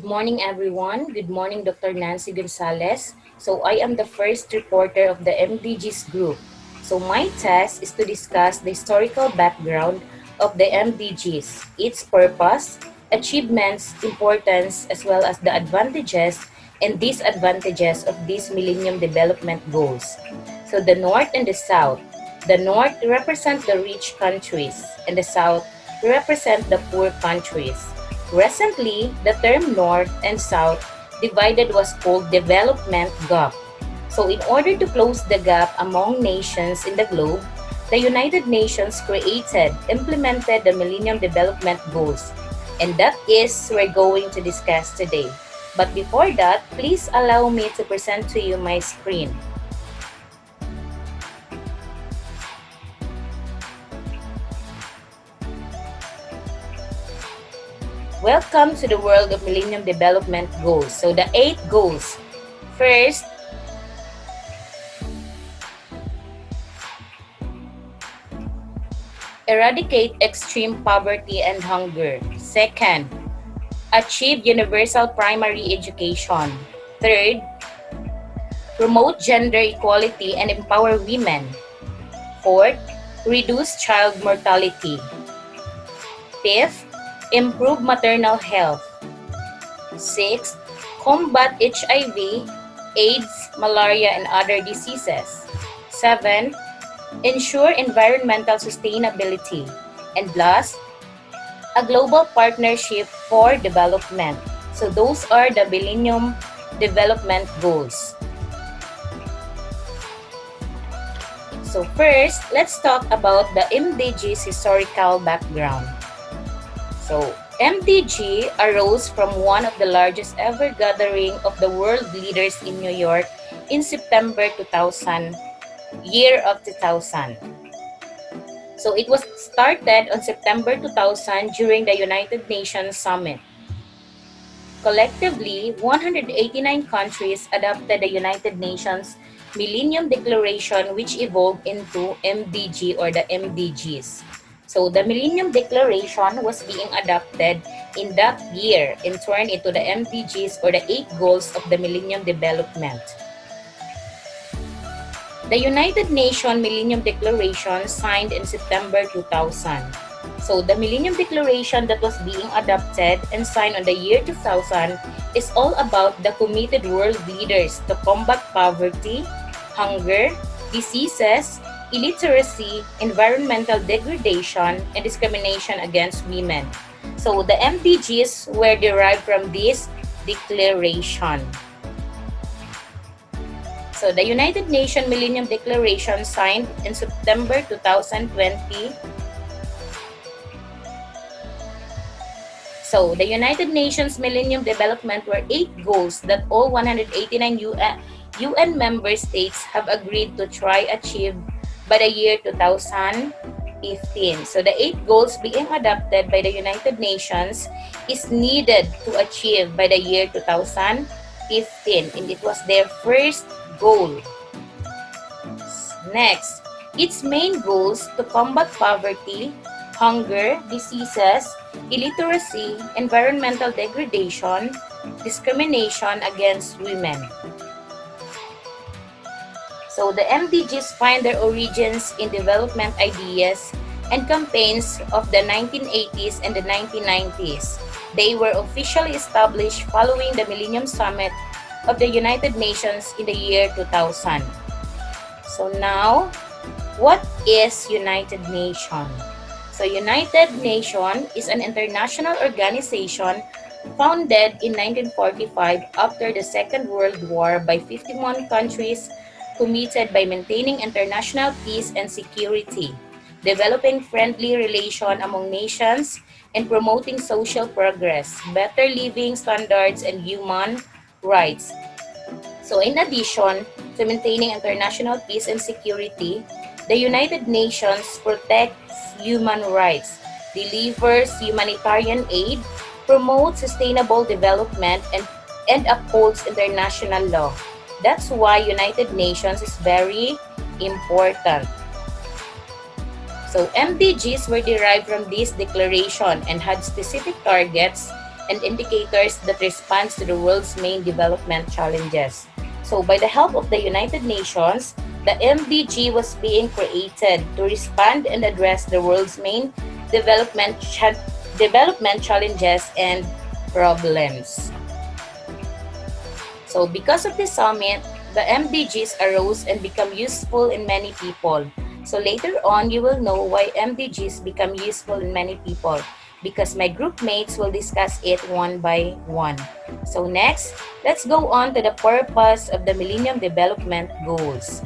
morning, everyone. Good morning, Dr. Nancy Gonzalez. So, I am the first reporter of the MDGs group. So, my task is to discuss the historical background of the MDGs, its purpose, achievements, importance, as well as the advantages and disadvantages of these Millennium Development Goals. So, the North and the South. The North represent the rich countries, and the South represent the poor countries. Recently, the term North and South divided was called development gap. So in order to close the gap among nations in the globe, the United Nations implemented the Millennium Development Goals. And that is we're going to discuss today. But before that, please allow me to present to you my screen. Welcome to the world of Millennium Development Goals. So the 8 goals. First, eradicate extreme poverty and hunger. Second, achieve universal primary education. Third, promote gender equality and empower women. Fourth, reduce child mortality. Fifth, improve maternal health. Sixth, combat HIV, AIDS, malaria, and other diseases. 7. Ensure environmental sustainability. And last, a global partnership for development. So those are the Millennium Development Goals. So first, let's talk about the MDG's historical background. So, MDG arose from one of the largest ever gathering of the world leaders in New York in September 2000, year of 2000. So, it was started on September 2000 during the United Nations Summit. Collectively, 189 countries adopted the United Nations Millennium Declaration, which evolved into MDG or the MDGs. So the Millennium Declaration was being adopted in that year and turned into the MDGs or the 8 goals of the Millennium Development. The United Nations Millennium Declaration signed in September 2000. So the Millennium Declaration that was being adopted and signed on the year 2000 is all about the committed world leaders to combat poverty, hunger, diseases, illiteracy, environmental degradation, and discrimination against women. So the MDGs were derived from this declaration. So the United Nations Millennium Declaration signed in September 2020. So the United Nations Millennium Development were 8 goals that all 189 UN member states have agreed to try achieve by the year 2015. So the 8 goals being adopted by the United Nations is needed to achieve by the year 2015, and it was their first goal. Next, its main goals to combat poverty, hunger, diseases, illiteracy, environmental degradation, discrimination against women. So the MDGs find their origins in development ideas and campaigns of the 1980s and the 1990s. They were officially established following the Millennium Summit of the United Nations in the year 2000. So now, what is United Nations? So United Nations is an international organization founded in 1945 after the Second World War by 51 countries committed by maintaining international peace and security, developing friendly relations among nations, and promoting social progress, better living standards, and human rights. So in addition to maintaining international peace and security, the United Nations protects human rights, delivers humanitarian aid, promotes sustainable development, and upholds international law. That's why United Nations is very important. So MDGs were derived from this declaration and had specific targets and indicators that responds to the world's main development challenges. So by the help of the United Nations, the MDG was being created to respond and address the world's main development challenges and problems. So because of this summit, the MDGs arose and become useful in many people. So later on, you will know why MDGs become useful in many people because my group mates will discuss it one by one. So next, let's go on to the purpose of the Millennium Development Goals.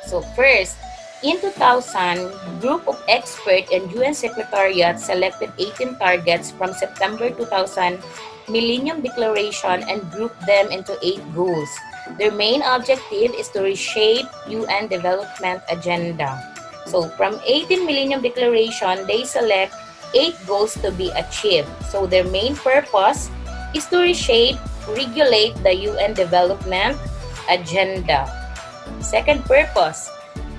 So first, in 2000, group of expert and UN Secretariat selected 18 targets from September 2000 Millennium Declaration and grouped them into 8 goals. Their main objective is to reshape UN Development Agenda. So from 18 Millennium Declaration, they select 8 goals to be achieved. So their main purpose is to reshape, regulate the UN Development Agenda. Second purpose,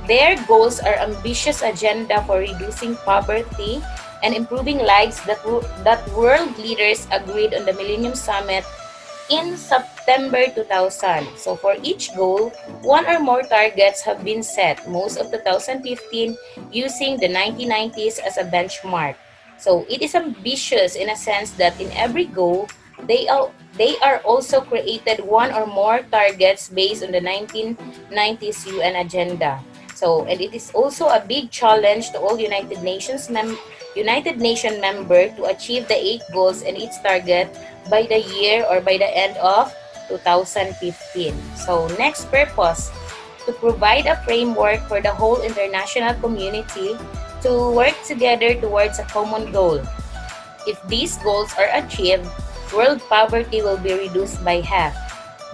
their goals are ambitious agenda for reducing poverty and improving lives that world leaders agreed on the Millennium Summit in September 2000. So for each goal, one or more targets have been set, most of 2015 using the 1990s as a benchmark. So it is ambitious in a sense that in every goal, they are also created one or more targets based on the 1990s UN agenda. So, and it is also a big challenge to all United Nation member to achieve the 8 goals and its target by the year or by the end of 2015. So, next purpose, to provide a framework for the whole international community to work together towards a common goal. If these goals are achieved, world poverty will be reduced by half.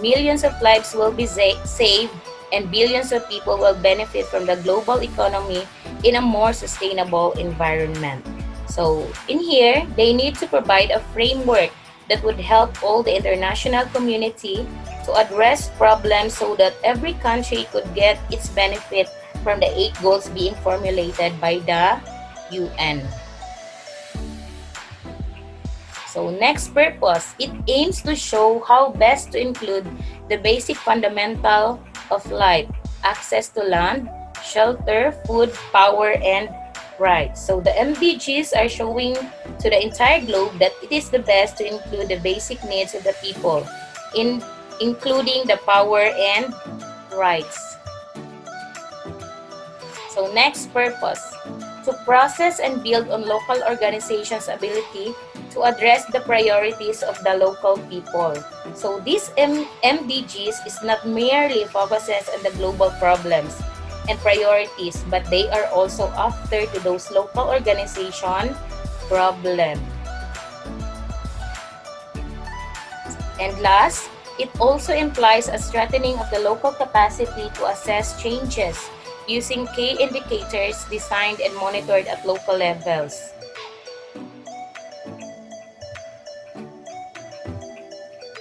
Millions of lives will be saved and billions of people will benefit from the global economy in a more sustainable environment. So, in here, they need to provide a framework that would help all the international community to address problems so that every country could get its benefit from the 8 goals being formulated by the UN. So next purpose, it aims to show how best to include the basic fundamental of life, access to land, shelter, food, power, and rights. So the MDGs are showing to the entire globe that it is the best to include the basic needs of the people, including the power and rights. So next purpose, to process and build on local organizations' ability to address the priorities of the local people. So these MDGs is not merely focuses on the global problems and priorities, but they are also after to those local organization problem. And last, it also implies a strengthening of the local capacity to assess changes using key indicators designed and monitored at local levels.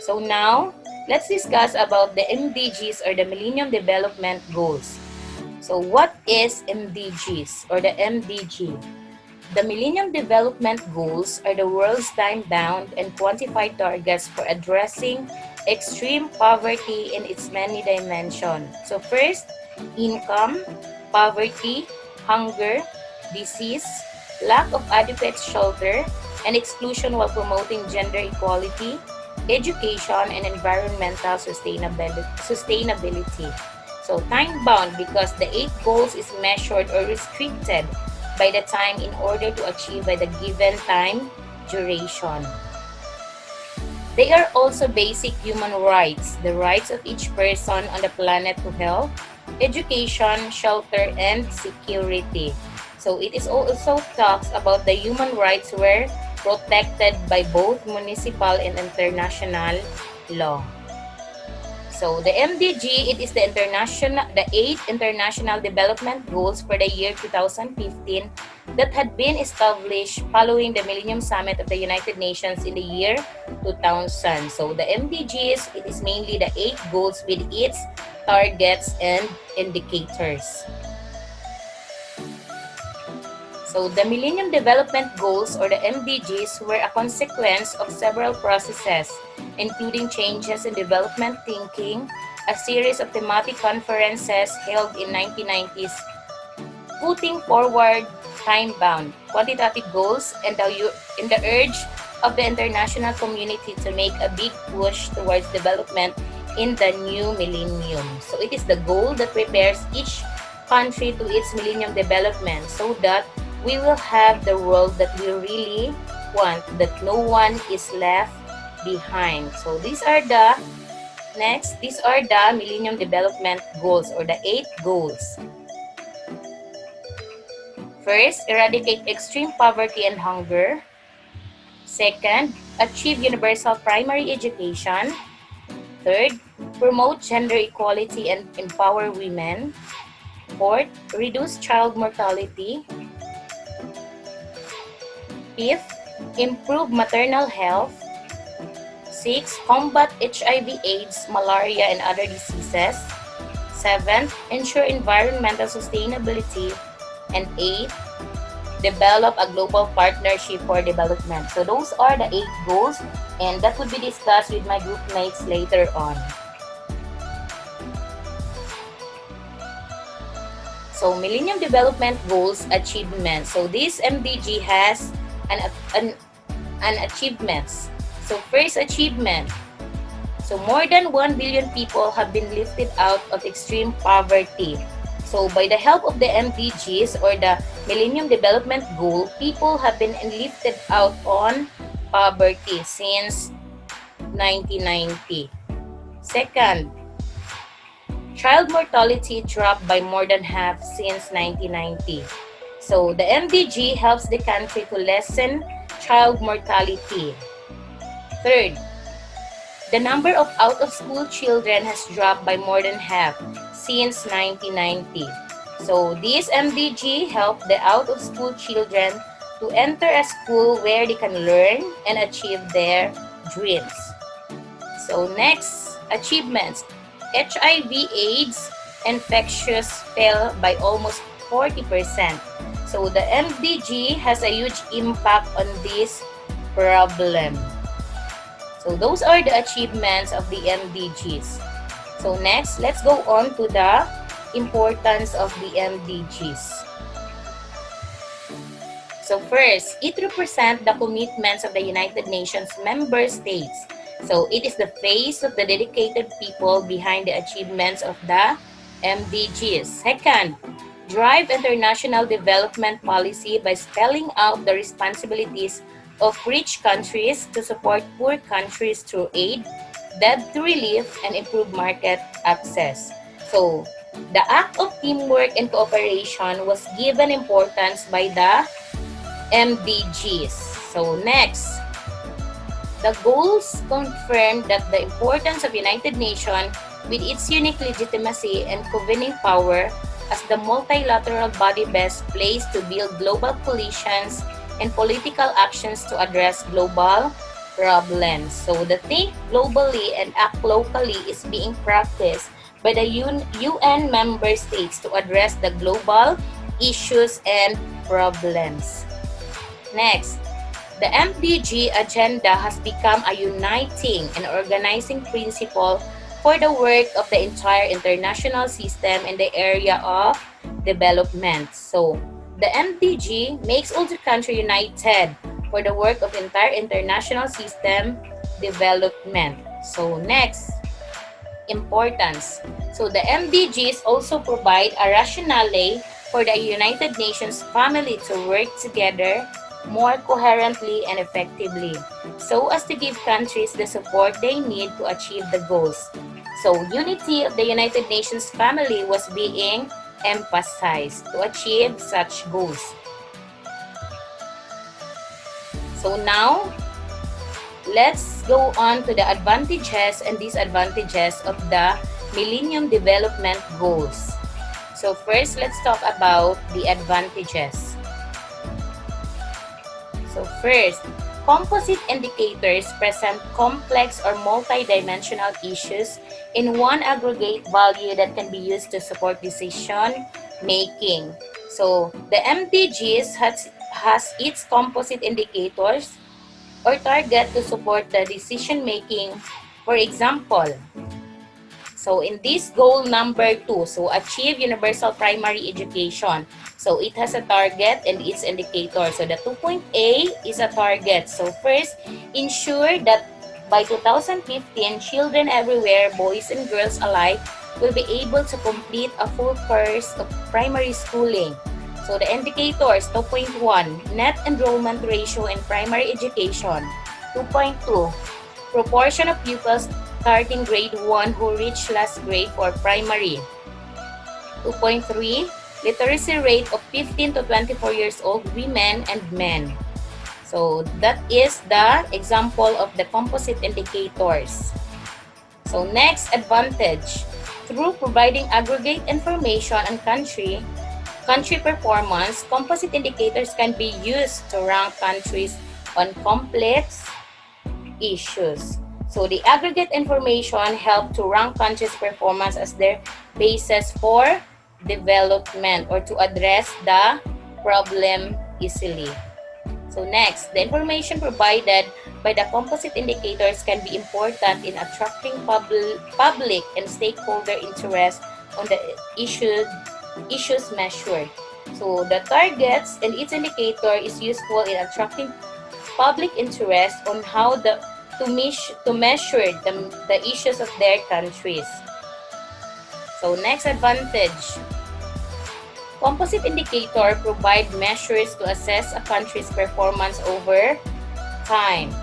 So now, let's discuss about the MDGs or the Millennium Development Goals. So what is MDGs or the MDG? The Millennium Development Goals are the world's time-bound and quantified targets for addressing extreme poverty in its many dimensions. So first, income, poverty, hunger, disease, lack of adequate shelter, and exclusion while promoting gender equality, education, and environmental sustainability. So time-bound because the 8 goals is measured or restricted by the time in order to achieve by the given time duration. They are also basic human rights, the rights of each person on the planet to health, education, shelter, and security. So it is also talks about the human rights were protected by both municipal and international law. So the MDG, it is the 8 international development goals for the year 2015 that had been established following the Millennium Summit of the United Nations in the year 2000. So the MDGs, it is mainly the 8 goals with its targets and indicators. So the Millennium Development Goals or the MDGs were a consequence of several processes, including changes in development thinking, a series of thematic conferences held in 1990s, putting forward time-bound quantitative goals and the urge of the international community to make a big push towards development in the new millennium. So it is the goal that prepares each country to its millennium development so that we will have the world that we really want, that no one is left behind. So these are the millennium development goals or the 8 goals. First, eradicate extreme poverty and hunger. Second, achieve universal primary education. Third, promote gender equality and empower women. Fourth, reduce child mortality. Fifth, improve maternal health. Sixth, combat HIV/AIDS, malaria, and other diseases. Seventh, ensure environmental sustainability. And eighth, develop a global partnership for development. So those are the 8 goals, and that would be discussed with my group mates later on. So Millennium Development Goals achievement. So this MDG has an achievements. So first achievement. So more than 1 billion people have been lifted out of extreme poverty. So by the help of the MDGs or the Millennium Development Goal, people have been lifted out on poverty since 1990. Second, child mortality dropped by more than half since 1990. So the MDG helps the country to lessen child mortality. Third, the number of out-of-school children has dropped by more than half since 1990. So this MDG helped the out-of-school children to enter a school where they can learn and achieve their dreams. So next, achievements. HIV/AIDS infectious fell by almost 40%. So the MDG has a huge impact on this problem. So those are the achievements of the MDGs. So next, let's go on to the importance of the MDGs. So first, it represents the commitments of the United Nations member states. So it is the face of the dedicated people behind the achievements of the MDGs. Second, drive international development policy by spelling out the responsibilities of rich countries to support poor countries through aid, debt relief, and improved market access. So, the act of teamwork and cooperation was given importance by the MDGs. So, next, the goals confirmed that the importance of United Nations with its unique legitimacy and convening power as the multilateral body best placed to build global coalitions and political actions to address global problems. So the think globally and act locally is being practiced by the UN member states to address the global issues and problems. Next, the MDG agenda has become a uniting and organizing principle for the work of the entire international system in the area of development. So the MDG makes all the country united for the work of entire international system development. So next, importance. So the MDGs also provide a rationale for the United Nations family to work together more coherently and effectively so as to give countries the support they need to achieve the goals. So unity of the United Nations family was being emphasized to achieve such goals. So now, let's go on to the advantages and disadvantages of the Millennium Development Goals. So first, let's talk about the advantages. So first, composite indicators present complex or multidimensional issues in one aggregate value that can be used to support decision making. So the MDGs has its composite indicators or target to support the decision making. For example, so in this goal number 2, so achieve universal primary education. So it has a target and its indicator. So the 2.A is a target. So first, ensure that by 2015, children everywhere, boys and girls alike, will be able to complete a full course of primary schooling. So the indicators, 2.1, net enrollment ratio in primary education. 2.2, proportion of pupils starting grade 1 who reach last grade for primary. 2.3, literacy rate of 15 to 24 years old women and men. So that is the example of the composite indicators. So next advantage, through providing aggregate information on country performance, composite indicators can be used to rank countries on complex issues. So the aggregate information help to rank countries' performance as their basis for development or to address the problem easily. So next, the information provided by the composite indicators can be important in attracting public and stakeholder interest on the issues measured. So the targets and its indicator is useful in attracting public interest on how to measure the issues of their countries. So next advantage, composite indicator provide measures to assess a country's performance over time.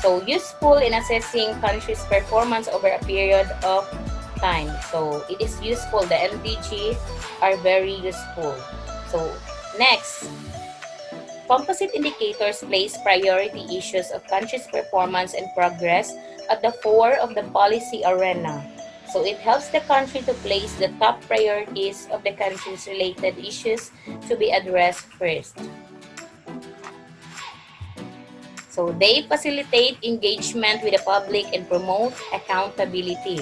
So useful in assessing country's performance over a period of time. So it is useful. The MDG are very useful. So next, composite indicators place priority issues of country's performance and progress at the fore of the policy arena. So it helps the country to place the top priorities of the country's related issues to be addressed first. So they facilitate engagement with the public and promote accountability.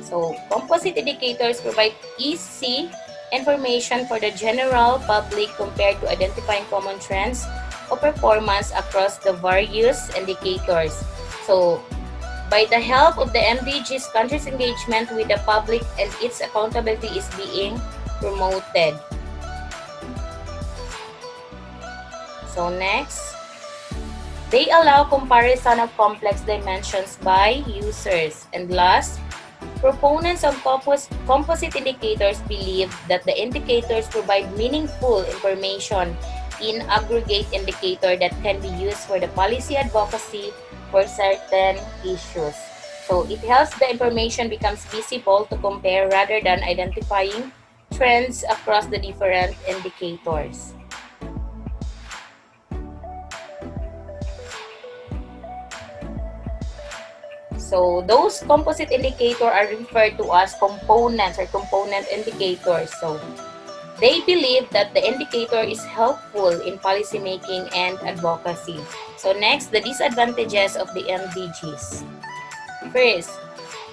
So composite indicators provide easy information for the general public compared to identifying common trends of performance across the various indicators. So by the help of the MDGs, country's engagement with the public and its accountability is being promoted. So next, they allow comparison of complex dimensions by users. And last, proponents of composite indicators believe that the indicators provide meaningful information in aggregate indicator that can be used for the policy advocacy for certain issues. So it helps the information becomes visible to compare rather than identifying trends across the different indicators. So those composite indicators are referred to as components or component indicators. So they believe that the indicator is helpful in policy making and advocacy. So next, the disadvantages of the MDGs. First,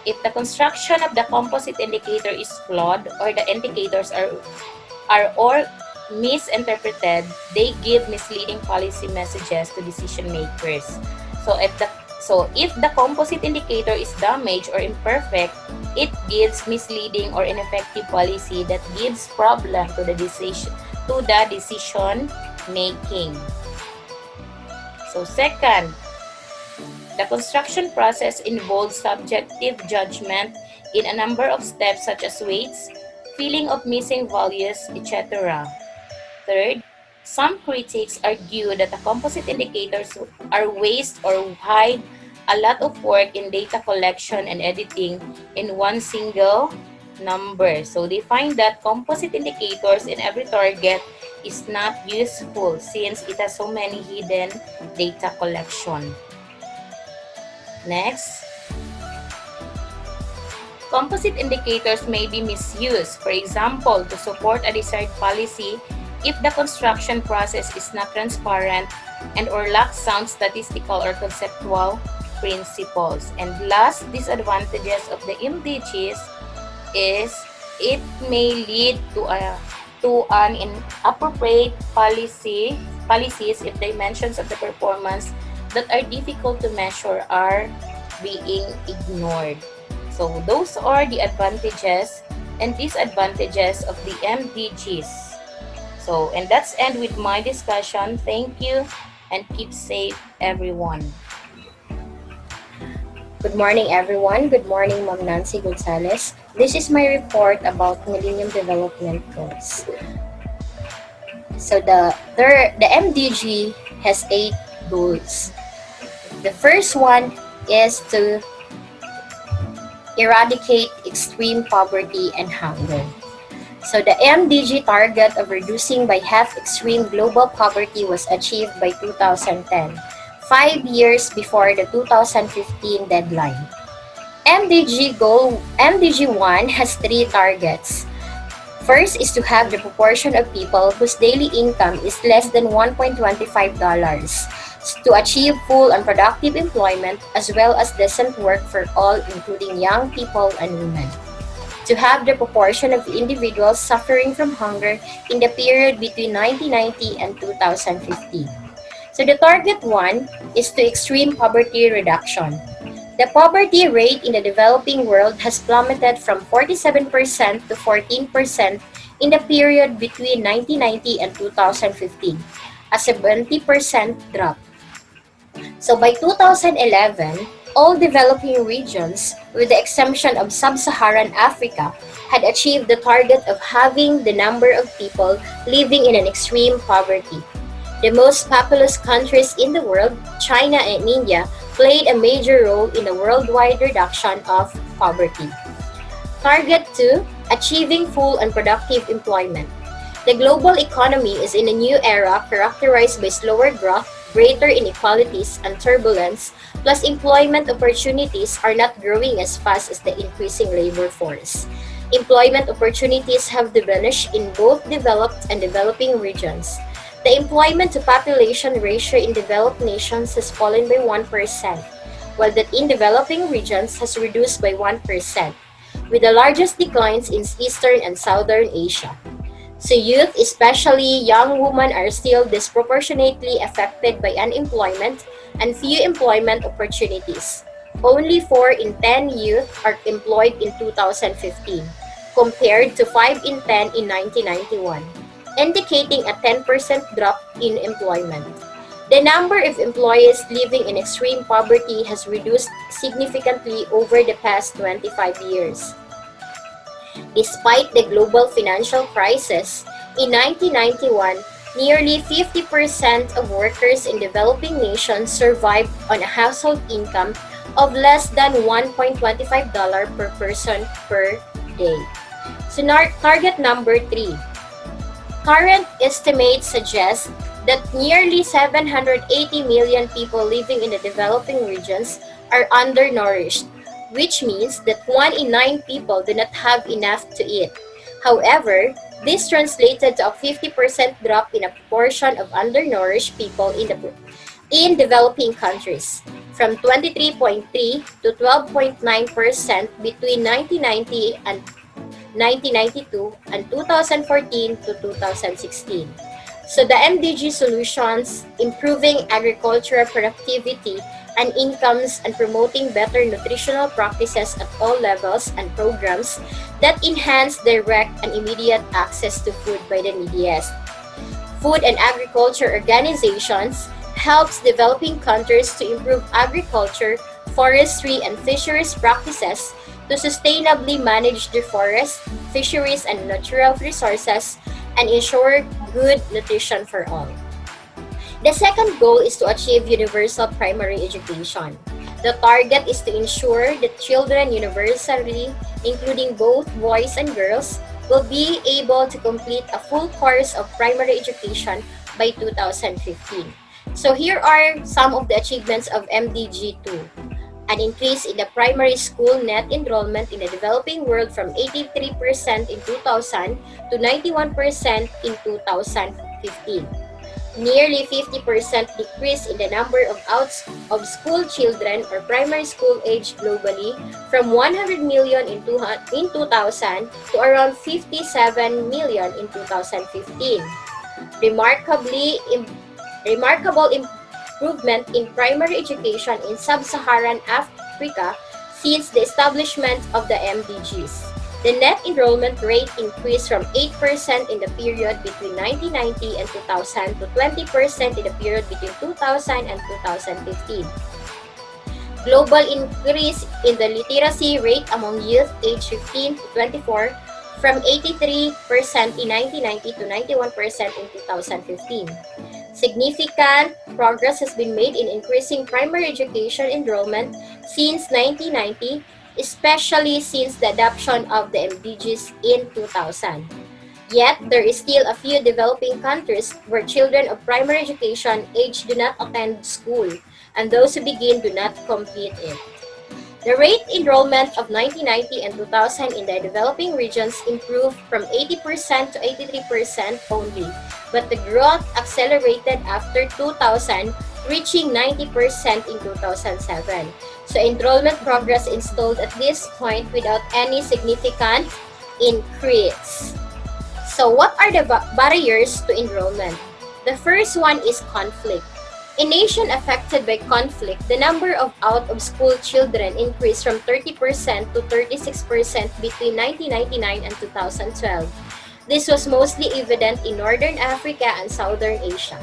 if the construction of the composite indicator is flawed or the indicators are all misinterpreted, they give misleading policy messages to decision makers. So if the composite indicator is damaged or imperfect, it gives misleading or ineffective policy that gives problem to the decision making. So second, the construction process involves subjective judgment in a number of steps such as weights, feeling of missing values, etc. Third, some critics argue that the composite indicators are waste or hide a lot of work in data collection and editing in one single number. So they find that composite indicators in every target is not useful since it has so many hidden data collection. Next, composite indicators may be misused, for example, to support a desired policy if the construction process is not transparent and or lacks sound statistical or conceptual principles. And last disadvantages of the MDGs is it may lead to a to an inappropriate policies if dimensions of the performance that are difficult to measure are being ignored. So those are the advantages and disadvantages of the MDGs. So, and that's end with my discussion. Thank you and keep safe, everyone. Good morning, everyone. Good morning, Ma'am Nancy Gonzalez. This is my report about Millennium Development Goals. So the MDG has 8 goals. The first one is to eradicate extreme poverty and hunger. So the MDG target of reducing by half extreme global poverty was achieved by 2010, 5 years before the 2015 deadline. MDG 1 has 3 targets. First is to have the proportion of people whose daily income is less than $1.25 to achieve full and productive employment as well as decent work for all, including young people and women. To have the proportion of individuals suffering from hunger in the period between 1990 and 2015. So the target 1 is to extreme poverty reduction. The poverty rate in the developing world has plummeted from 47% to 14% in the period between 1990 and 2015, a 70% drop. So by 2011, all developing regions, with the exception of sub-Saharan Africa, had achieved the target of having the number of people living in an extreme poverty. The most populous countries in the world, China and India, played a major role in the worldwide reduction of poverty. Target 2, achieving full and productive employment. The global economy is in a new era characterized by slower growth, greater inequalities, and turbulence, plus employment opportunities are not growing as fast as the increasing labor force. Employment opportunities have diminished in both developed and developing regions. The employment to population ratio in developed nations has fallen by 1%, while that in developing regions has reduced by 1%, with the largest declines in Eastern and Southern Asia. So youth, especially young women, are still disproportionately affected by unemployment and few employment opportunities. Only 4 in 10 youth are employed in 2015, compared to 5 in 10 in 1991, indicating a 10% drop in employment. The number of employees living in extreme poverty has reduced significantly over the past 25 years. Despite the global financial crisis, in 1991, nearly 50% of workers in developing nations survived on a household income of less than $1.25 per person per day. So target number 3. Current estimates suggest that nearly 780 million people living in the developing regions are undernourished, which means that 1 in 9 people do not have enough to eat. However, this translated to a 50% drop in a proportion of undernourished people in developing countries, from 23.3 to 12.9% between 1990 and 1992 and 2014 to 2016. So the MDG solutions, improving agricultural productivity and incomes and promoting better nutritional practices at all levels and programs that enhance direct and immediate access to food by the neediest. Food and agriculture organizations helps developing countries to improve agriculture, forestry, and fisheries practices to sustainably manage their forests, fisheries, and natural resources and ensure good nutrition for all. The second goal is to achieve universal primary education. The target is to ensure that children universally, including both boys and girls, will be able to complete a full course of primary education by 2015. So here are some of the achievements of MDG2. An increase in the primary school net enrollment in the developing world from 83% in 2000 to 91% in 2015. nearly 50% decrease in the number of out-of-school children or primary school age globally from 100 million in 2000 to around 57 million in 2015. Remarkably, remarkable improvement in primary education in sub-Saharan Africa since the establishment of the MDGs. The net enrollment rate increased from 8% in the period between 1990 and 2000 to 20% in the period between 2000 and 2015. Global increase in the literacy rate among youth aged 15 to 24 from 83% in 1990 to 91% in 2015. Significant progress has been made in increasing primary education enrollment since 1990, especially since the adoption of the MDGs in 2000. Yet, there is still a few developing countries where children of primary education age do not attend school, and those who begin do not complete it. The rate enrollment of 1990 and 2000 in the developing regions improved from 80% to 83% only, but the growth accelerated after 2000, reaching 90% in 2007. So enrollment progress installed at this point without any significant increase. So what are the barriers to enrollment? The first one is conflict. In nations affected by conflict, the number of out-of-school children increased from 30% to 36% between 1999 and 2012. This was mostly evident in Northern Africa and Southern Asia.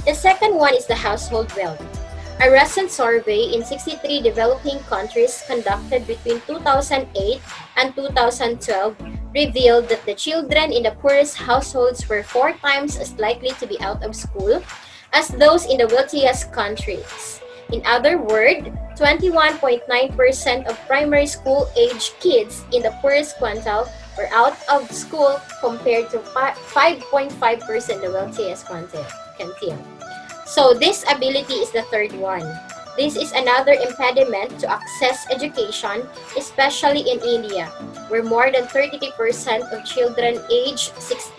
The second one is the household wealth. A recent survey in 63 developing countries conducted between 2008 and 2012 revealed that the children in the poorest households were 4 times as likely to be out of school as those in the wealthiest countries. In other words, 21.9% of primary school age kids in the poorest quintile were out of school compared to 5.5% the wealthiest quintile. So disability is the third one. This is another impediment to access education, especially in India, where more than 33% of children aged 6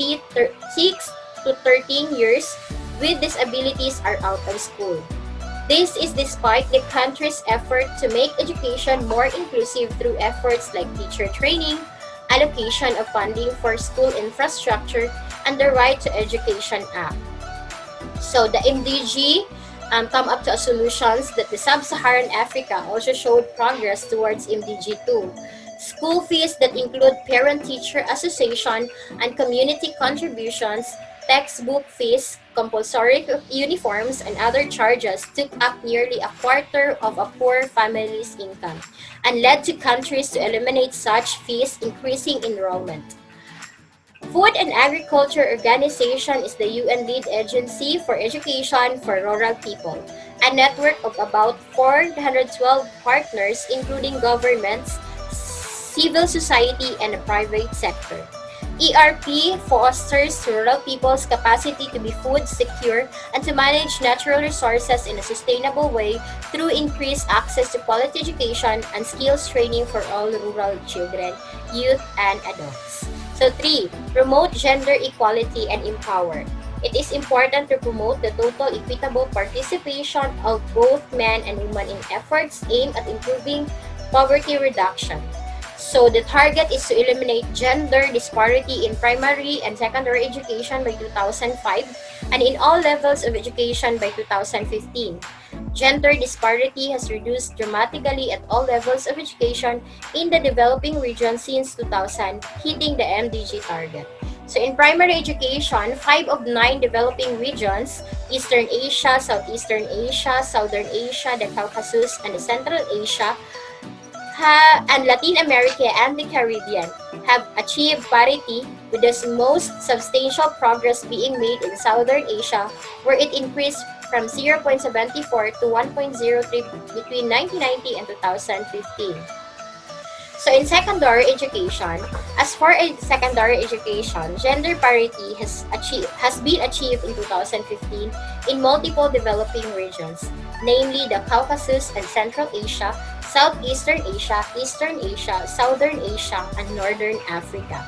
to 13 years with disabilities are out of school. This is despite the country's effort to make education more inclusive through efforts like teacher training, allocation of funding for school infrastructure, and the Right to Education Act. So the MDG come up to solutions that the Sub-Saharan Africa also showed progress towards MDG 2. School fees that include parent-teacher association and community contributions, textbook fees, compulsory uniforms, and other charges took up nearly a quarter of a poor family's income and led to countries to eliminate such fees, increasing enrollment. Food and Agriculture Organization is the UN lead agency for education for rural people, a network of about 412 partners including governments, civil society, and the private sector. ERP fosters rural people's capacity to be food secure and to manage natural resources in a sustainable way through increased access to quality education and skills training for all rural children, youth, and adults. So 3. Promote gender equality and empower. It is important to promote the total equitable participation of both men and women in efforts aimed at improving poverty reduction. So the target is to eliminate gender disparity in primary and secondary education by 2005 and in all levels of education by 2015. Gender disparity has reduced dramatically at all levels of education in the developing region since 2000, hitting the MDG target. So in primary education, 5 of 9 developing regions, Eastern Asia, Southeastern Asia, Southern Asia, the Caucasus, and the Central Asia, and Latin America and the Caribbean have achieved parity, with the most substantial progress being made in Southern Asia, where it increased from 0.74 to 1.03 between 1990 and 2015. So in secondary education, as far as secondary education, gender parity has been achieved in 2015 in multiple developing regions, namely the Caucasus and Central Asia, Southeastern Asia, Eastern Asia, Southern Asia, and Northern Africa.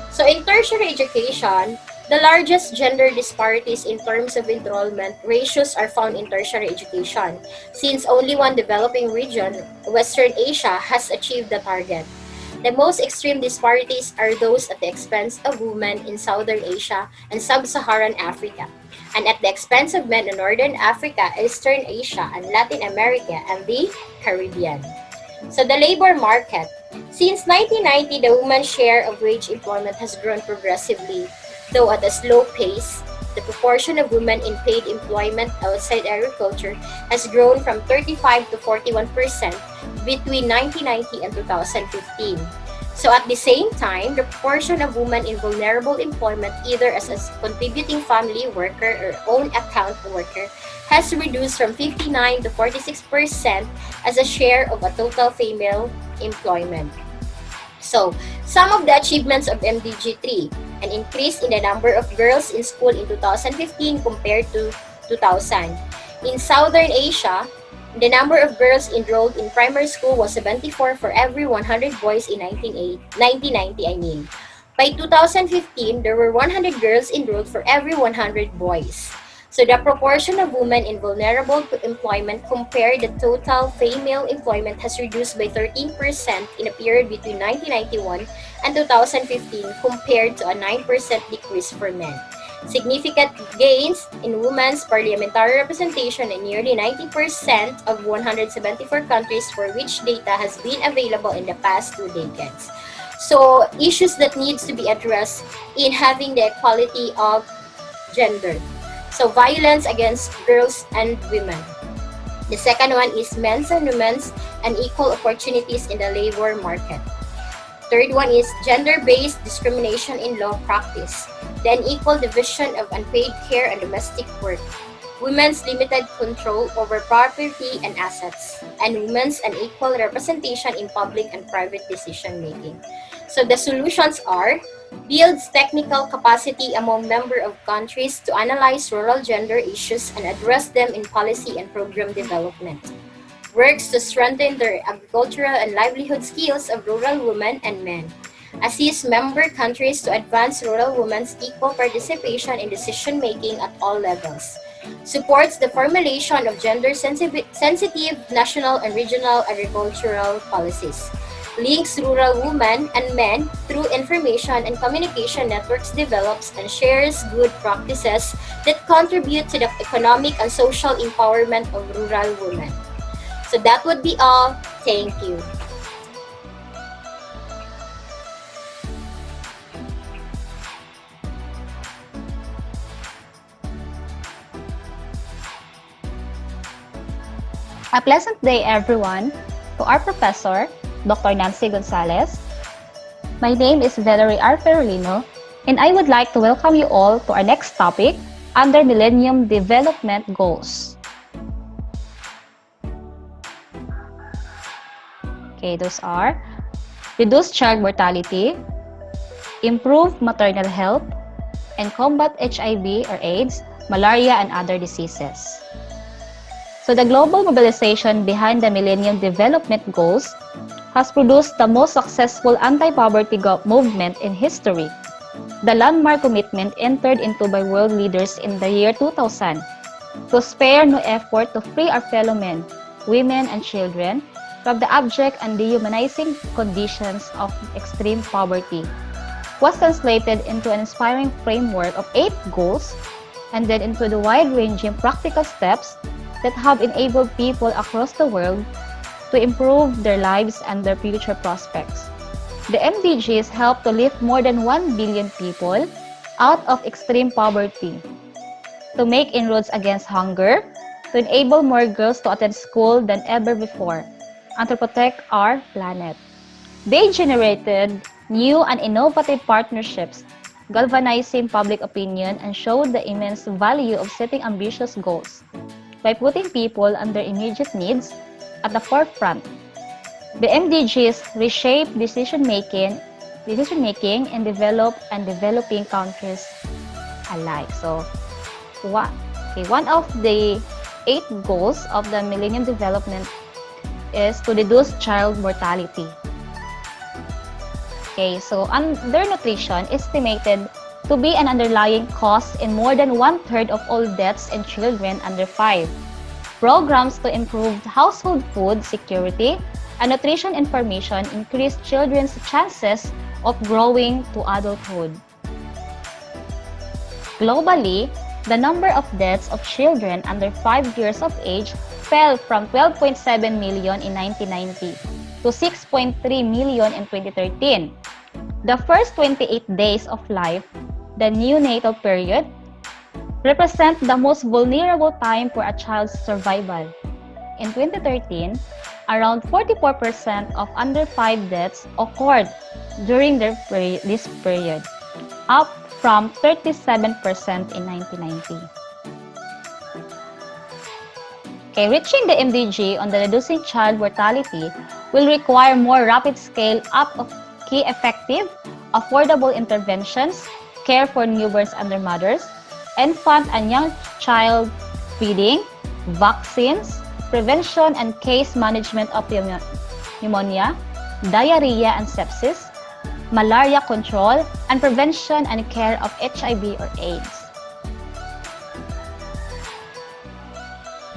So in tertiary education, The largest gender disparities in terms of enrollment ratios are found in tertiary education, since only one developing region, Western Asia, has achieved the target. The most extreme disparities are those at the expense of women in Southern Asia and Sub-Saharan Africa, and at the expense of men in Northern Africa, Eastern Asia, and Latin America and the Caribbean. So the labor market. Since 1990, the women's share of wage employment has grown progressively, though at a slow pace. The proportion of women in paid employment outside agriculture has grown from 35 to 41% between 1990 and 2015. So at the same time, the proportion of women in vulnerable employment, either as a contributing family worker or own account worker, has reduced from 59 to 46% as a share of a total female employment. So, some of the achievements of MDG 3: an increase in the number of girls in school in 2015 compared to 2000. In Southern Asia, the number of girls enrolled in primary school was 74 for every 100 boys in 1990. By 2015, there were 100 girls enrolled for every 100 boys. So the proportion of women in vulnerable to employment compared to total female employment has reduced by 13% in a period between 1991 and 2015 compared to a 9% decrease for men. Significant gains in women's parliamentary representation in nearly 90% of 174 countries for which data has been available in the past 2 decades. So issues that needs to be addressed in having the equality of gender. So violence against girls and women. The second one is men's and women's and equal opportunities in the labor market. Third one is gender-based discrimination in law practice, the unequal division of unpaid care and domestic work, women's limited control over property and assets, and women's unequal representation in public and private decision-making. So the solutions are: builds technical capacity among member of countries to analyze rural gender issues and address them in policy and program development. Works to strengthen the agricultural and livelihood skills of rural women and men. Assists member countries to advance rural women's equal participation in decision-making at all levels. Supports the formulation of gender-sensitive national and regional agricultural policies. Links rural women and men through information and communication networks, develops and shares good practices that contribute to the economic and social empowerment of rural women. So that would be all. Thank you. A pleasant day, everyone. To our professor, Dr. Nancy Gonzalez. My name is Valerie R. Ferolino, and I would like to welcome you all to our next topic under Millennium Development Goals. Okay, those are reduce child mortality, improve maternal health, and combat HIV or AIDS, malaria, and other diseases. So the global mobilization behind the Millennium Development Goals has produced the most successful anti-poverty movement in history. The landmark commitment entered into by world leaders in the year 2000 to spare no effort to free our fellow men, women, and children from the abject and dehumanizing conditions of extreme poverty was translated into an inspiring framework of 8 goals and then into the wide-ranging practical steps that have enabled people across the world to improve their lives and their future prospects. The MDGs help to lift more than 1 billion people out of extreme poverty, to make inroads against hunger, to enable more girls to attend school than ever before, and to protect our planet. They generated new and innovative partnerships, galvanizing public opinion, and showed the immense value of setting ambitious goals by putting people and their immediate needs at the forefront. The MDGs reshape decision-making in developed and developing countries alike. So, one of the 8 goals of the Millennium Development is to reduce child mortality. Okay, so undernutrition estimated to be an underlying cause in more than one-third of all deaths in children under 5. Programs to improve household food security and nutrition information increase children's chances of growing to adulthood. Globally, the number of deaths of children under 5 years of age fell from 12.7 million in 1990 to 6.3 million in 2013. The first 28 days of life, the neonatal period, represent the most vulnerable time for a child's survival. In 2013, around 44% of under 5 deaths occurred during this period, up from 37% in 1990. Okay, reaching the MDG on the reducing child mortality will require more rapid scale up of key effective, affordable interventions, care for newborns and their mothers, infant and young child feeding, vaccines, prevention and case management of pneumonia, diarrhea and sepsis, malaria control, and prevention and care of HIV or AIDS.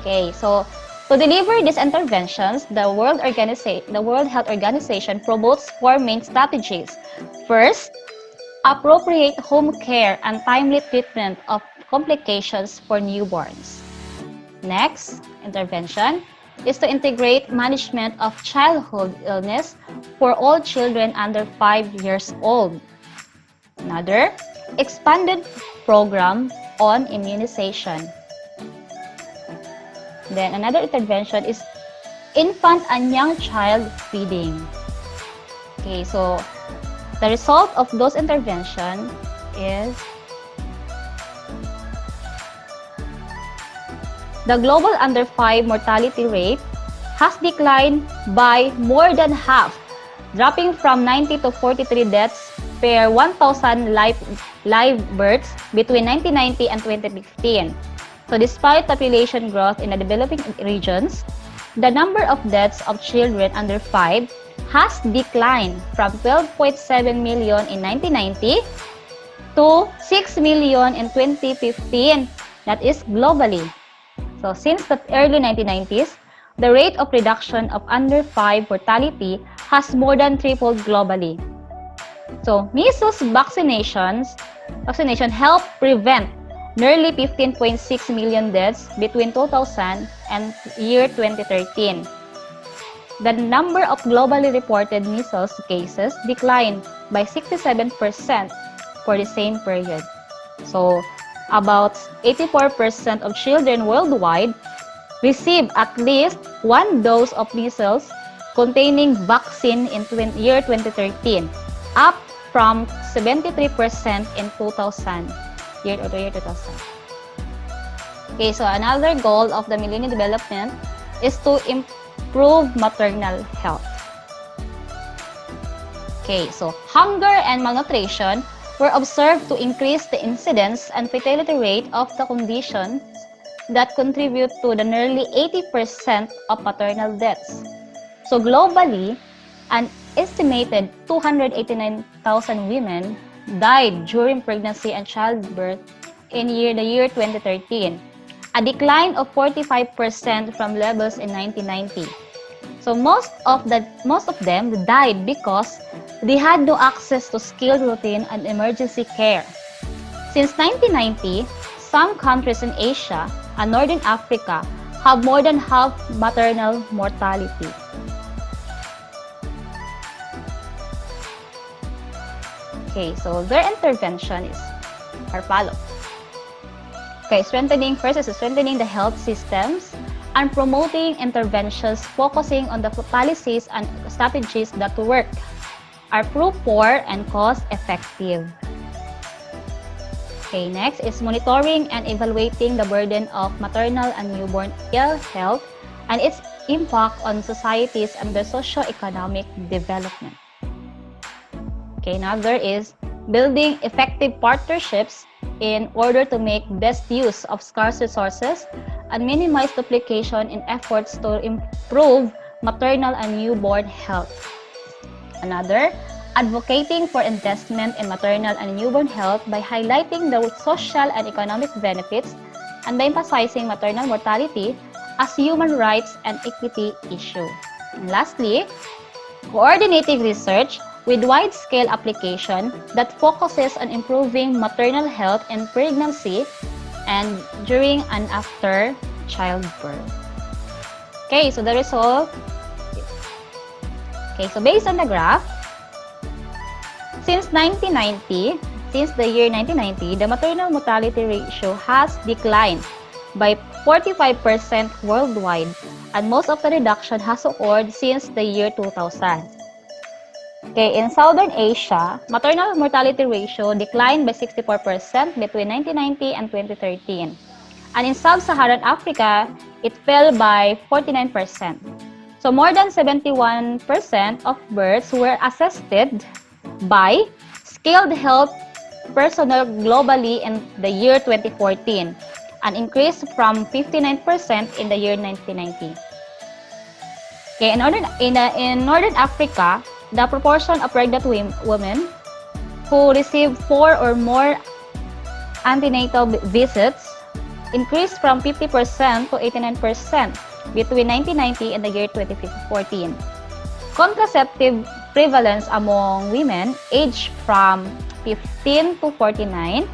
Okay, so to deliver these interventions, the World Health Organization promotes 4 main strategies. First, appropriate home care and timely treatment of complications for newborns. Next intervention is to integrate management of childhood illness for all children under 5 years old. Another, expanded program on immunization. Then another intervention is infant and young child feeding. Okay, so the result of those interventions is the global under 5 mortality rate has declined by more than half, dropping from 90 to 43 deaths per 1,000 live births between 1990 and 2015. So despite population growth in the developing regions, the number of deaths of children under 5 has declined from 12.7 million in 1990 to 6 million in 2015, that is globally. So since the early 1990s, the rate of reduction of under 5 mortality has more than tripled globally. So measles vaccination helped prevent nearly 15.6 million deaths between 2000 and year 2013. The number of globally reported measles cases declined by 67% for the same period. So, about 84% of children worldwide receive at least 1 dose of measles containing vaccine in year 2013, up from 73% in 2000. Year 2000. Okay, so another goal of the Millennium Development is to improve maternal health. Okay, so hunger and malnutrition were observed to increase the incidence and fatality rate of the conditions that contribute to the nearly 80% of maternal deaths. So globally, an estimated 289,000 women died during pregnancy and childbirth in the year 2013, a decline of 45% from levels in 1990. So most of them died because they had no access to skilled routine and emergency care. Since 1990, some countries in Asia and Northern Africa have more than half maternal mortality. Okay, so their intervention are follow. Okay, first is strengthening the health systems and promoting interventions focusing on the policies and strategies that work, are proof for and cost effective. Okay, next is monitoring and evaluating the burden of maternal and newborn ill health and its impact on societies and their socio-economic development. Okay, another is building effective partnerships in order to make best use of scarce resources and minimize duplication in efforts to improve maternal and newborn health. Another, advocating for investment in maternal and newborn health by highlighting the social and economic benefits and by emphasizing maternal mortality as human rights and equity issue. And lastly, coordinating research with wide-scale application that focuses on improving maternal health in pregnancy and during and after childbirth. Okay, so the result. Okay, so based on the graph, since 1990, since the year 1990, the maternal mortality ratio has declined by 45% worldwide, and most of the reduction has occurred since the year 2000. Okay, in Southern Asia, maternal mortality ratio declined by 64% between 1990 and 2013. And in Sub-Saharan Africa, it fell by 49%. So more than 71% of births were assisted by skilled health personnel globally in the year 2014, an increase from 59% in the year 1990. Okay, in Northern Africa, the proportion of pregnant women who receive 4 or more antenatal visits increased from 50% to 89% between 1990 and the year 2014. Contraceptive prevalence among women aged from 15 to 49,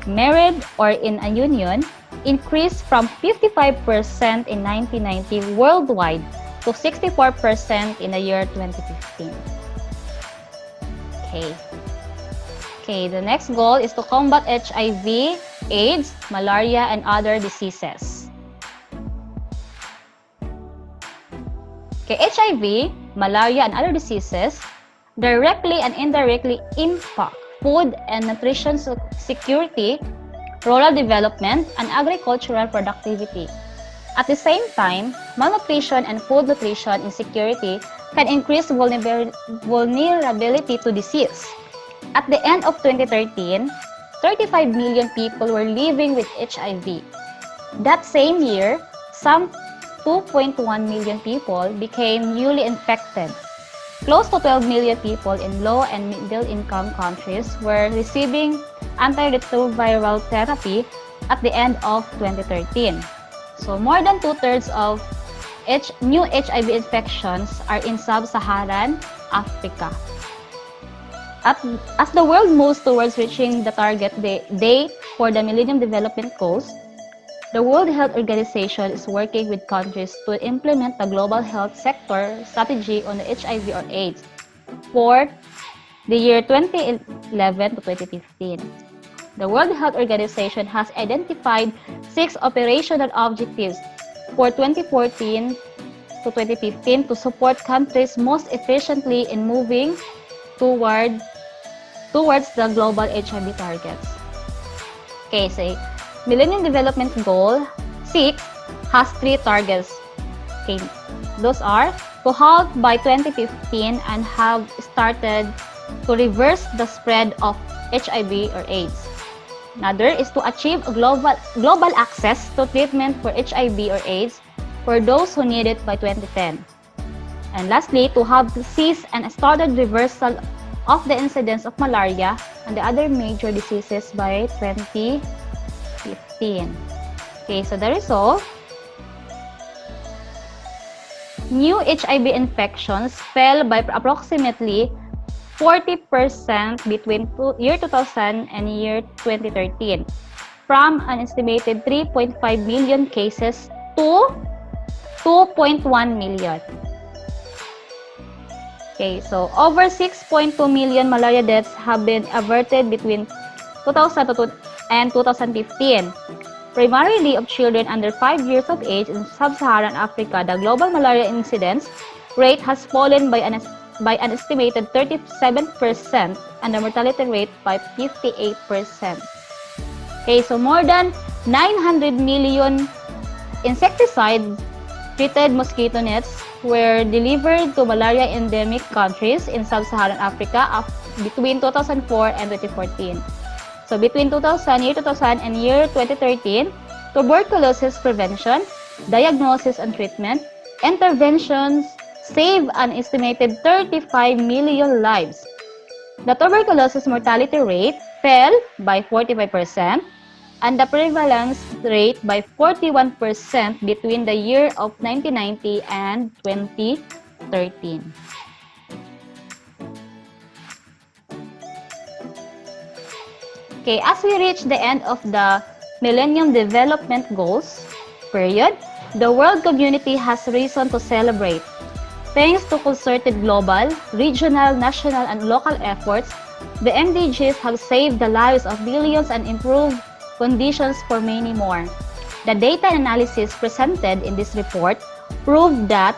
married or in a union, increased from 55% in 1990 worldwide to 64% in the year 2015. Okay, the next goal is to combat HIV, AIDS, malaria, and other diseases. Okay, HIV, malaria, and other diseases directly and indirectly impact food and nutrition security, rural development, and agricultural productivity. At the same time, malnutrition and food nutrition insecurity can increase vulnerability to disease. At the end of 2013, 35 million people were living with HIV. That same year, some 2.1 million people became newly infected. Close to 12 million people in low and middle-income countries were receiving antiretroviral therapy at the end of 2013. So more than two-thirds of new HIV infections are in Sub-Saharan Africa. As the world moves towards reaching the target date for the Millennium Development Goals, the World Health Organization is working with countries to implement the global health sector strategy on the HIV or AIDS for the year 2011 to 2015. The World Health Organization has identified 6 operational objectives for 2014 to 2015 to support countries most efficiently in moving towards the global HIV targets. Okay, so Millennium Development Goal 6 has 3 targets. Okay, those are to halt by 2015 and have started to reverse the spread of HIV or AIDS. Another is to achieve a global access to treatment for HIV or AIDS for those who need it by 2010. And lastly, to have ceased and started reversal of the incidence of malaria and the other major diseases by 2015. Okay, so the result, new HIV infections fell by approximately 40% between year 2000 and year 2013, from an estimated 3.5 million cases to 2.1 million. Okay, so over 6.2 million malaria deaths have been averted between 2000 and 2015. Primarily of children under 5 years of age in Sub-Saharan Africa, the global malaria incidence rate has fallen by an estimated 37% and the mortality rate by 58%. Okay, so more than 900 million insecticide-treated mosquito nets were delivered to malaria endemic countries in Sub-Saharan Africa between 2004 and 2014. So between year 2000 and year 2013, tuberculosis prevention, diagnosis and treatment, interventions saved an estimated 35 million lives The tuberculosis mortality rate fell by 45% and the prevalence rate by 41% between the year of 1990 and 2013. Okay, as we reach the end of the Millennium Development Goals period, the world community has reason to celebrate. Thanks to concerted global, regional, national, and local efforts, the MDGs have saved the lives of billions and improved conditions for many more. The data analysis presented in this report proved that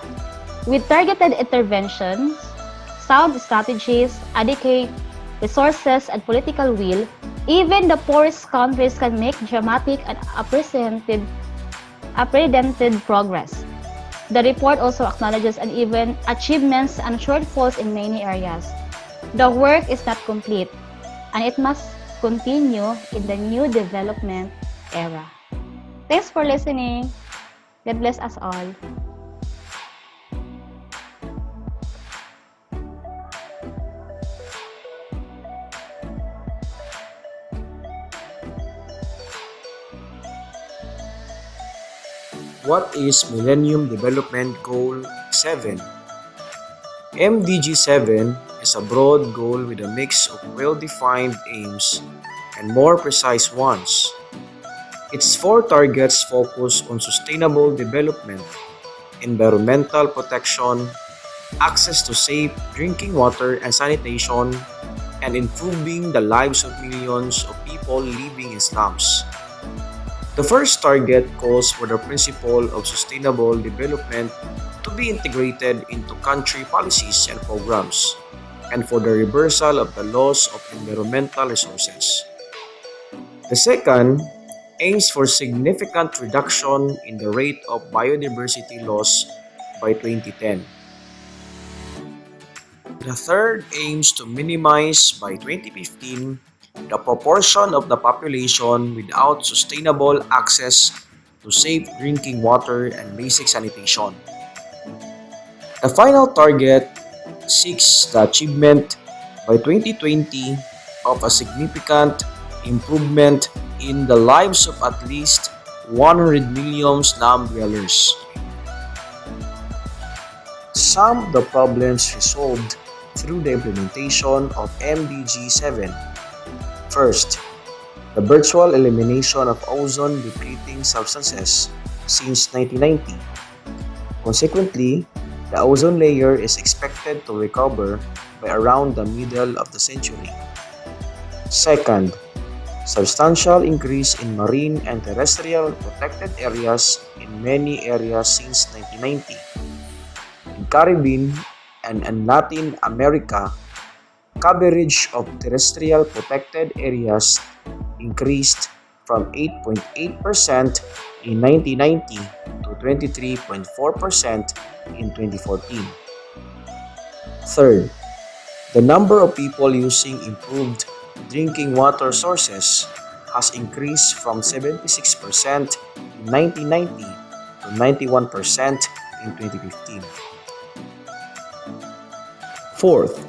with targeted interventions, sound strategies, adequate resources, and political will, even the poorest countries can make dramatic and unprecedented progress. The report also acknowledges uneven achievements and shortfalls in many areas. The work is not complete, and it must continue in the new development era. Thanks for listening. God bless us all. What is Millennium Development Goal 7? MDG 7 is a broad goal with a mix of well-defined aims and more precise ones. Its four targets focus on sustainable development, environmental protection, access to safe drinking water and sanitation, and improving the lives of millions of people living in slums. The first target calls for the principle of sustainable development to be integrated into country policies and programs, and for the reversal of the loss of environmental resources. The second aims for significant reduction in the rate of biodiversity loss by 2010. The third aims to minimize by 2015 the proportion of the population without sustainable access to safe drinking water and basic sanitation. The final target seeks the achievement by 2020 of a significant improvement in the lives of at least 100 million slum dwellers. Some of the problems resolved through the implementation of MDG 7. First, the virtual elimination of ozone-depleting substances since 1990. Consequently, the ozone layer is expected to recover by around the middle of the century. Second, substantial increase in marine and terrestrial protected areas in many areas since 1990. In Caribbean and in Latin America, coverage of terrestrial protected areas increased from 8.8% in 1990 to 23.4% in 2014. Third, the number of people using improved drinking water sources has increased from 76% in 1990 to 91% in 2015. Fourth,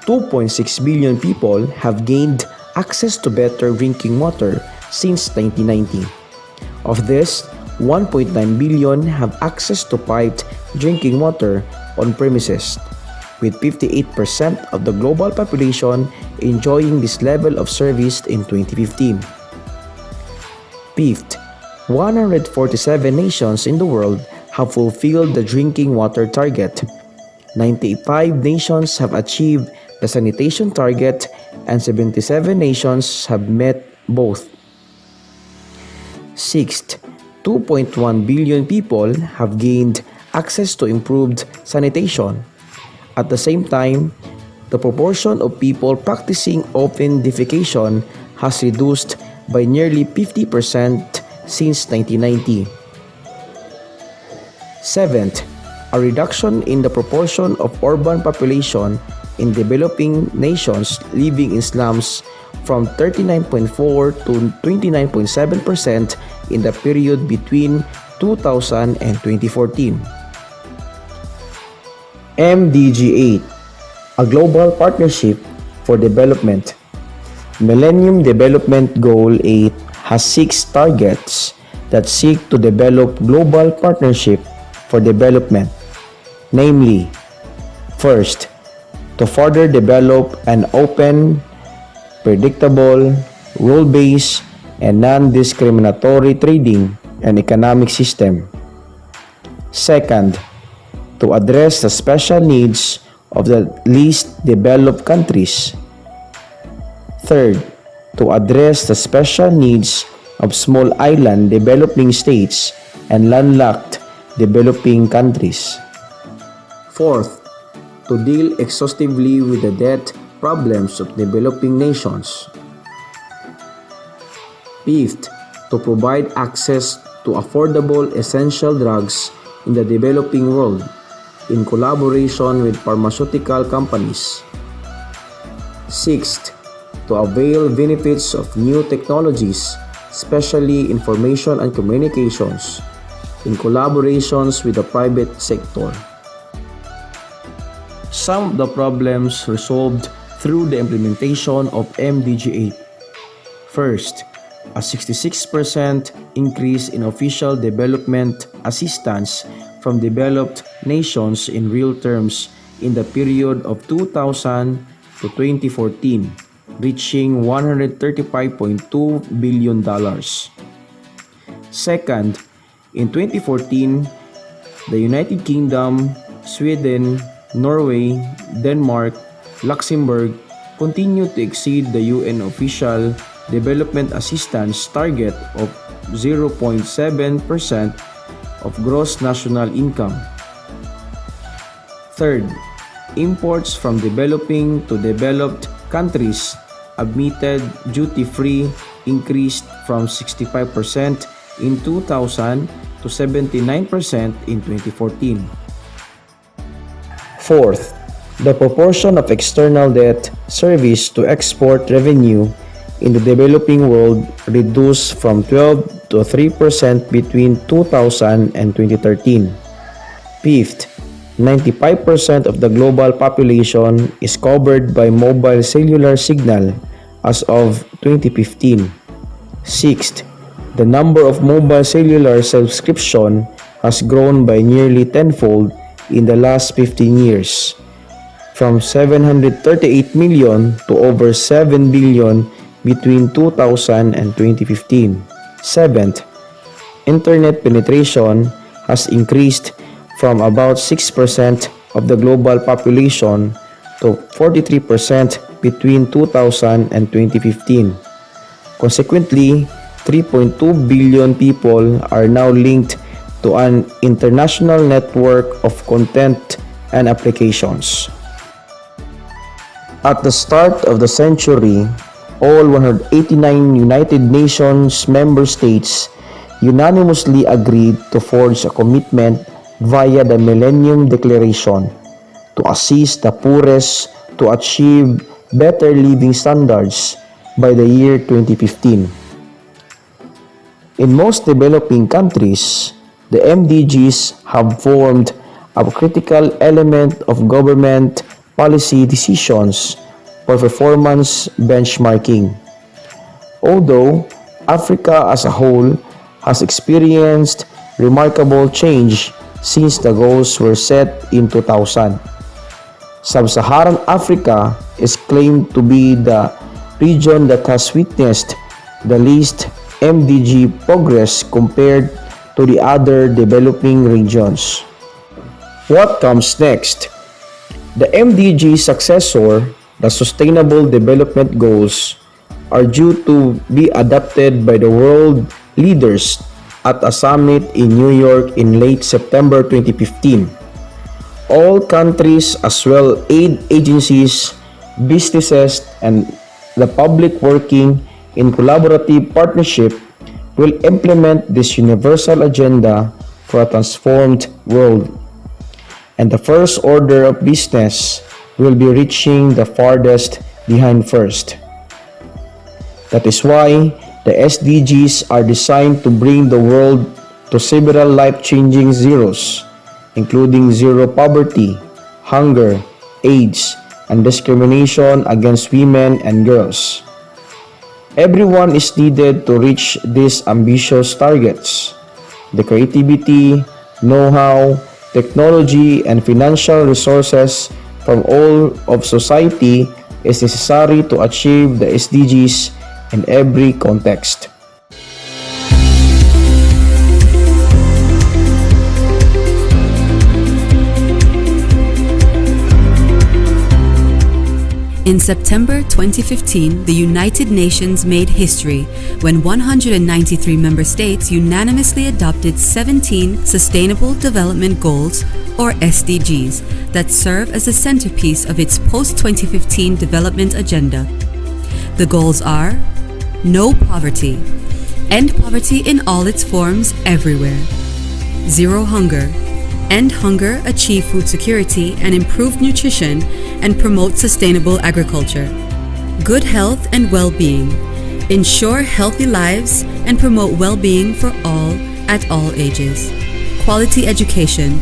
2.6 billion people have gained access to better drinking water since 1990. Of this, 1.9 billion have access to piped drinking water on premises, with 58% of the global population enjoying this level of service in 2015. Fifth, 147 nations in the world have fulfilled the drinking water target. 95 nations have achieved the sanitation target and 77 nations have met both. Sixth, 2.1 billion people have gained access to improved sanitation. At the same time, the proportion of people practicing open defecation has reduced by nearly 50% since 1990. Seventh, a reduction in the proportion of urban population in developing nations living in slums from 39.4 to 29.7% in the period between 2000 and 2014. MDG 8, a global partnership for development. Millennium Development Goal 8 has 6 targets that seek to develop global partnership for development. Namely, first, to further develop an open, predictable, rule-based, and non-discriminatory trading and economic system. Second, to address the special needs of the least developed countries. Third, to address the special needs of small island developing states and landlocked developing countries. Fourth, to deal exhaustively with the debt problems of developing nations. Fifth, to provide access to affordable essential drugs in the developing world in collaboration with pharmaceutical companies. Sixth, to avail benefits of new technologies, especially information and communications, in collaborations with the private sector. Some of the problems resolved through the implementation of MDG 8. First, a 66% increase in official development assistance from developed nations in real terms in the period of 2000 to 2014, reaching $135.2 billion. Second, in 2014, the United Kingdom, Sweden, Norway, Denmark, Luxembourg continued to exceed the UN official development assistance target of 0.7% of gross national income. Third, imports from developing to developed countries admitted duty-free increased from 65% in 2000 to 79% in 2014. Fourth, the proportion of external debt service to export revenue in the developing world reduced from 12 to 3% between 2000 and 2013. Fifth, 95% of the global population is covered by mobile cellular signal as of 2015. Sixth, the number of mobile cellular subscription has grown by nearly tenfold in the last 15 years, from 738 million to over 7 billion between 2000 and 2015. Seventh, internet penetration has increased from about 6% of the global population to 43% between 2000 and 2015. Consequently, 3.2 billion people are now linked to an international network of content and applications. At the start of the century, all 189 United Nations member states unanimously agreed to forge a commitment via the Millennium Declaration to assist the poorest to achieve better living standards by the year 2015. In most developing countries, the MDGs have formed a critical element of government policy decisions for performance benchmarking. Although Africa as a whole has experienced remarkable change since the goals were set in 2000, Sub-Saharan Africa is claimed to be the region that has witnessed the least MDG progress compared to the other developing regions. What comes next? The MDG successor, the Sustainable Development Goals, are due to be adopted by the world leaders at a summit in New York in late September 2015. All countries as well aid agencies, businesses, and the public working in collaborative partnership will implement this universal agenda for a transformed world. And the first order of business will be reaching the farthest behind first. That is why the SDGs are designed to bring the world to several life-changing zeros, including zero poverty, hunger, AIDS, and discrimination against women and girls. Everyone is needed to reach these ambitious targets. The creativity, know-how, technology, and financial resources from all of society is necessary to achieve the SDGs in every context. In September 2015, the United Nations made history when 193 member states unanimously adopted 17 Sustainable Development Goals, or SDGs, that serve as the centerpiece of its post-2015 development agenda. The goals are: no poverty, end poverty in all its forms everywhere; zero hunger, end hunger, achieve food security and improve nutrition, and promote sustainable agriculture; good health and well-being, ensure healthy lives and promote well-being for all at all ages; quality education,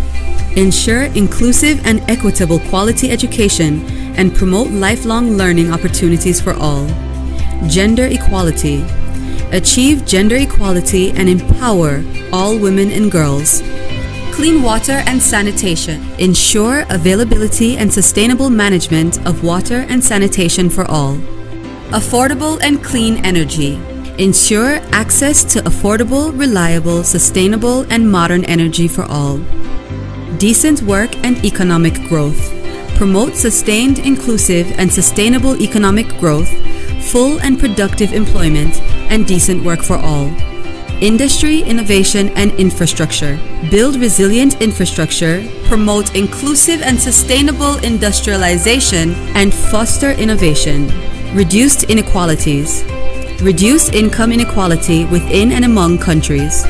ensure inclusive and equitable quality education and promote lifelong learning opportunities for all; gender equality, achieve gender equality and empower all women and girls; clean water and sanitation, ensure availability and sustainable management of water and sanitation for all; affordable and clean energy, ensure access to affordable, reliable, sustainable, and modern energy for all; decent work and economic growth, promote sustained, inclusive, and sustainable economic growth, full and productive employment, and decent work for all; industry, innovation, and infrastructure, build resilient infrastructure, promote inclusive and sustainable industrialization, and foster innovation; reduced inequalities, reduce income inequality within and among countries;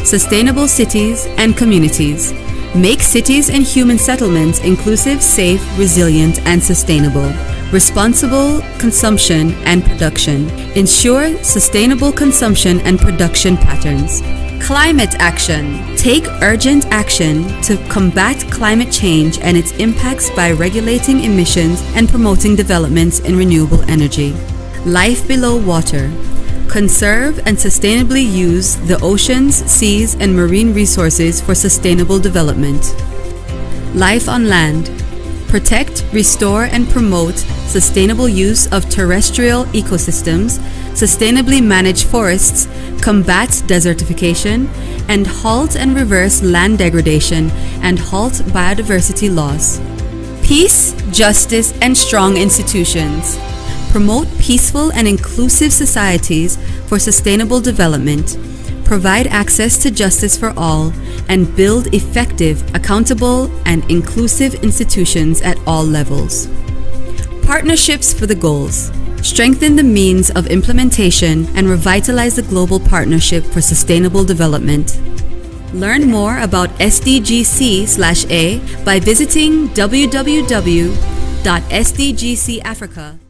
sustainable cities and communities, make cities and human settlements inclusive, safe, resilient, and sustainable; responsible consumption and production, ensure sustainable consumption and production patterns; climate action, take urgent action to combat climate change and its impacts by regulating emissions and promoting developments in renewable energy; life below water, conserve and sustainably use the oceans, seas, and marine resources for sustainable development; life on land, protect, restore, and promote sustainable use of terrestrial ecosystems, sustainably manage forests, combat desertification, and halt and reverse land degradation and halt biodiversity loss; peace, justice, and strong institutions, promote peaceful and inclusive societies for sustainable development, provide access to justice for all, and build effective, accountable, and inclusive institutions at all levels. Partnerships for the goals. Strengthen the means of implementation and revitalize the global partnership for sustainable development. Learn more about SDGC/A by visiting www.sdgcafrica.com.